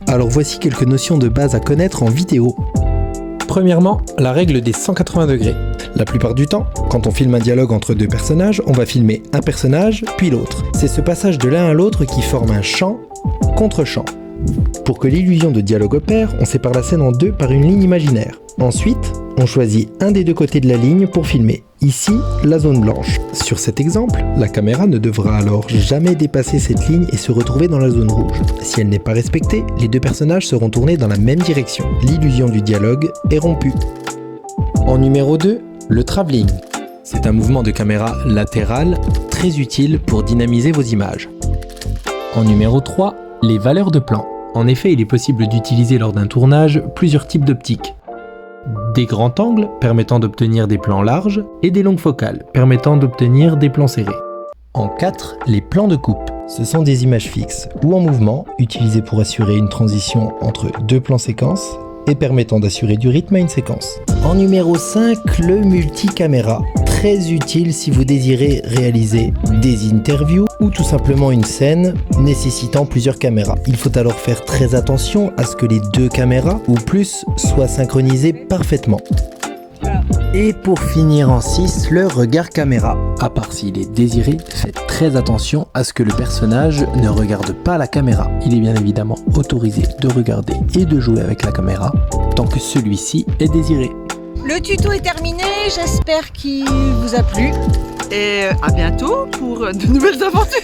Alors voici quelques notions de base à connaître en vidéo. Premièrement, la règle des 180 degrés. La plupart du temps, quand on filme un dialogue entre deux personnages, on va filmer un personnage, puis l'autre. C'est ce passage de l'un à l'autre qui forme un champ contre champ. Pour que l'illusion de dialogue opère, on sépare la scène en deux par une ligne imaginaire. Ensuite, on choisit un des deux côtés de la ligne pour filmer. Ici, la zone blanche. Sur cet exemple, la caméra ne devra alors jamais dépasser cette ligne et se retrouver dans la zone rouge. Si elle n'est pas respectée, les deux personnages seront tournés dans la même direction. L'illusion du dialogue est rompue. En numéro 2, le travelling. C'est un mouvement de caméra latéral très utile pour dynamiser vos images. En numéro 3, les valeurs de plan. En effet, il est possible d'utiliser lors d'un tournage plusieurs types d'optiques. Des grands angles permettant d'obtenir des plans larges et des longues focales permettant d'obtenir des plans serrés. En 4, les plans de coupe. Ce sont des images fixes ou en mouvement utilisées pour assurer une transition entre deux plans séquences et permettant d'assurer du rythme à une séquence. En numéro 5, le multicaméra. Très utile si vous désirez réaliser des interviews ou tout simplement une scène nécessitant plusieurs caméras. Il faut alors faire très attention à ce que les deux caméras ou plus soient synchronisées parfaitement. Et pour finir en 6, le regard caméra. À part s'il est désiré, faites très attention à ce que le personnage ne regarde pas la caméra. Il est bien évidemment autorisé de regarder et de jouer avec la caméra tant que celui-ci est désiré. Le tuto est terminé, j'espère qu'il vous a plu. Et à bientôt pour de nouvelles aventures.